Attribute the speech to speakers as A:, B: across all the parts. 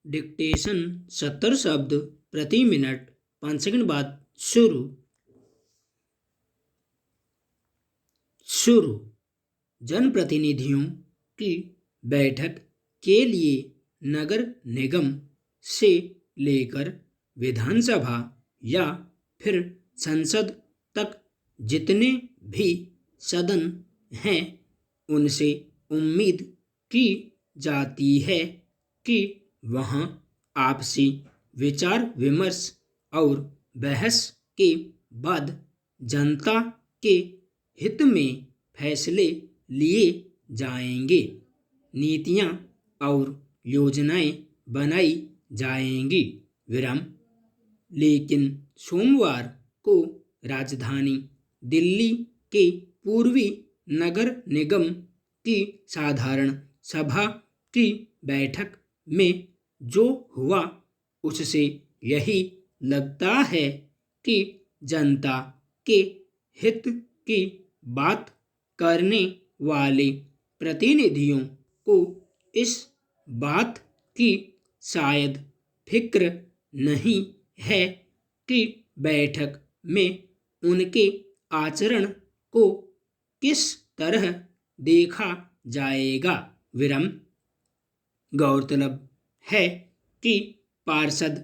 A: Dictation 70 शब्द प्रति minute 5 second बाद शुरू। जनप्रतिनिधियों की बैठक के लिए नगर निगम से लेकर विधानसभा या फिर संसद तक जितने भी सदन हैं उनसे उम्मीद की जाती है कि वहाँ आपसी विचार विमर्श और बहस के बाद जनता के हित में फैसले लिए जाएंगे, नीतियाँ और योजनाएं बनाई जाएंगी। लेकिन सोमवार को राजधानी दिल्ली के पूर्वी नगर निगम की साधारण सभा की बैठक में जो हुआ उससे यही लगता है कि जनता के हित की बात करने वाले प्रतिनिधियों को इस बात की शायद फिक्र नहीं है कि बैठक में उनके आचरण को किस तरह देखा जाएगा। गौरतलब है कि पार्षद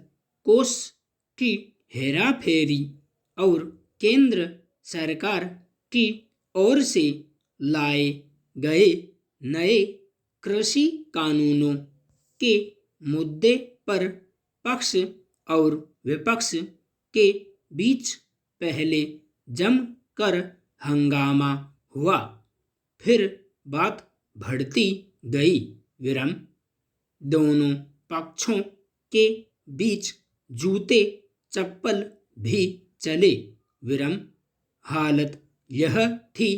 A: कोष की हेराफेरी और केंद्र सरकार की ओर से लाए गए नए कृषि कानूनों के मुद्दे पर पक्ष और विपक्ष के बीच पहले जमकर हंगामा हुआ, फिर बात बढ़ती गई। दोनों पक्षों के बीच जूते चप्पल भी चले। हालत यह थी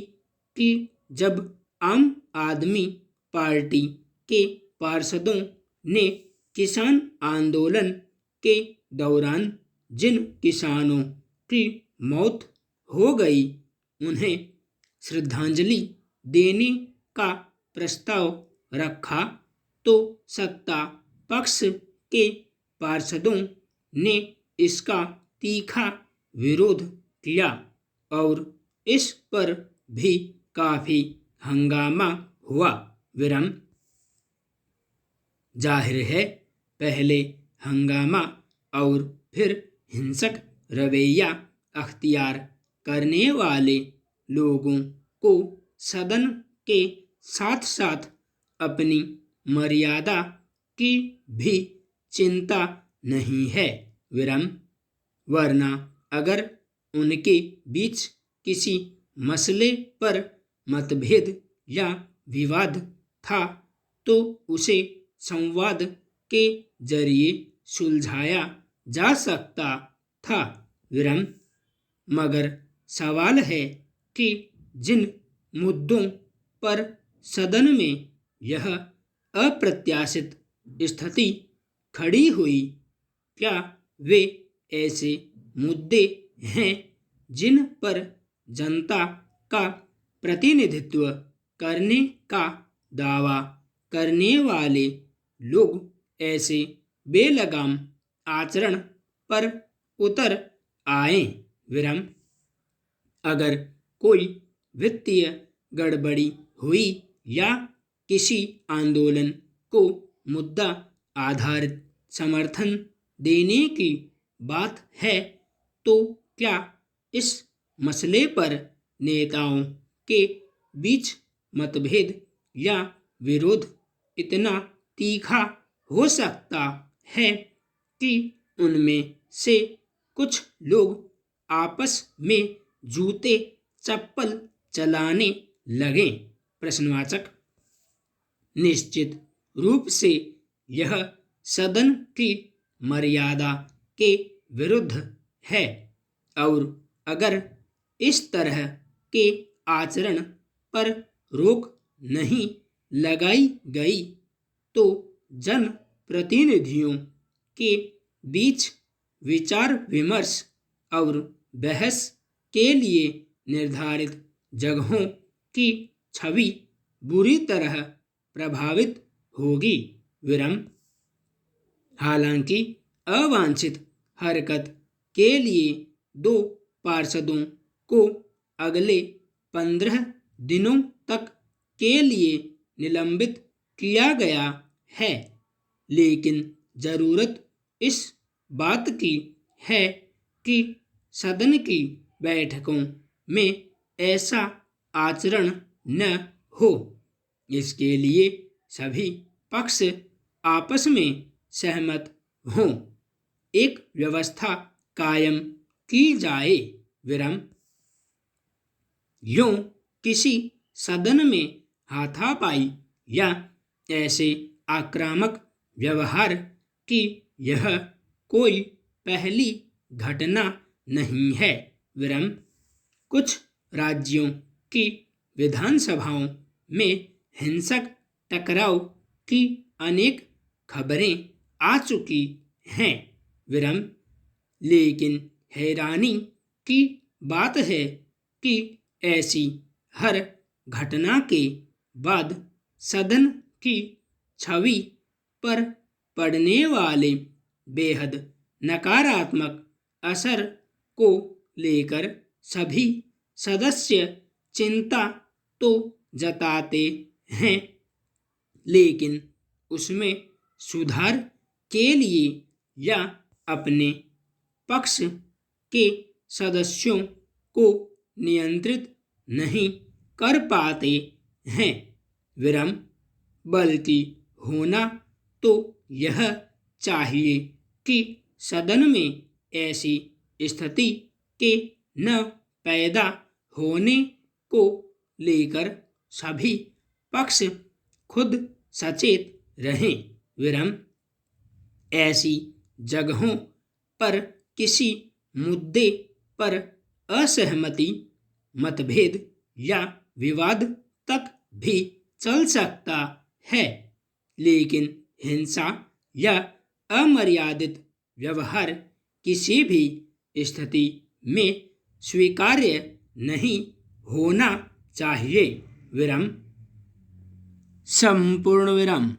A: कि जब आम आदमी पार्टी के पार्षदों ने किसान आंदोलन के दौरान जिन किसानों की मौत हो गई उन्हें श्रद्धांजलि देने का प्रस्ताव रखा तो सत्ता पक्ष के पार्षदों ने इसका तीखा विरोध किया और इस पर भी काफी हंगामा हुआ। जाहिर है पहले हंगामा और फिर हिंसक रवैया अख्तियार करने वाले लोगों को सदन के साथ साथ अपनी मर्यादा की भी चिंता नहीं है। वरना अगर उनके बीच किसी मसले पर मतभेद या विवाद था तो उसे संवाद के जरिए सुलझाया जा सकता था। मगर सवाल है कि जिन मुद्दों पर सदन में यह अप्रत्याशित स्थिति खड़ी हुई, क्या वे ऐसे मुद्दे हैं जिन पर जनता का प्रतिनिधित्व करने का दावा करने वाले लोग ऐसे बेलगाम आचरण पर उतर आए। अगर कोई वित्तीय गड़बड़ी हुई या किसी आंदोलन को मुद्दा आधारित समर्थन देने की बात है तो क्या इस मसले पर नेताओं के बीच मतभेद या विरोध इतना तीखा हो सकता है कि उनमें से कुछ लोग आपस में जूते चप्पल चलाने लगें? निश्चित रूप से यह सदन की मर्यादा के विरुद्ध है और अगर इस तरह के आचरण पर रोक नहीं लगाई गई तो जनप्रतिनिधियों के बीच विचार विमर्श और बहस के लिए निर्धारित जगहों की छवि बुरी तरह प्रभावित होगी। हालांकि अवांछित हरकत के लिए 2 पार्षदों को अगले 15 दिनों तक के लिए निलंबित किया गया है, लेकिन जरूरत इस बात की है कि सदन की बैठकों में ऐसा आचरण न हो। इसके लिए सभी पक्ष आपस में सहमत हों। एक व्यवस्था कायम की जाए। विराम। यूं किसी सदन में हाथापाई या ऐसे आक्रामक व्यवहार की यह कोई पहली घटना नहीं है। विराम। कुछ राज्यों की विधानसभाओं में हिंसक टकराव की अनेक खबरें आ चुकी हैं। विराम। लेकिन हैरानी की बात है कि ऐसी हर घटना के बाद सदन की छवि पर पड़ने वाले बेहद नकारात्मक असर को लेकर सभी सदस्य चिंता तो जताते हैं, लेकिन उसमें सुधार के लिए या अपने पक्ष के सदस्यों को नियंत्रित नहीं कर पाते हैं। विराम। बल्कि होना तो यह चाहिए कि सदन में ऐसी स्थिति के न पैदा होने को लेकर सभी पक्ष खुद सचेत रहें। विराम। ऐसी जगहों पर किसी मुद्दे पर असहमति, मतभेद या विवाद तक भी चल सकता है, लेकिन हिंसा या अमर्यादित व्यवहार किसी भी स्थिति में स्वीकार्य नहीं होना चाहिए। विराम। संपूर्ण विराम।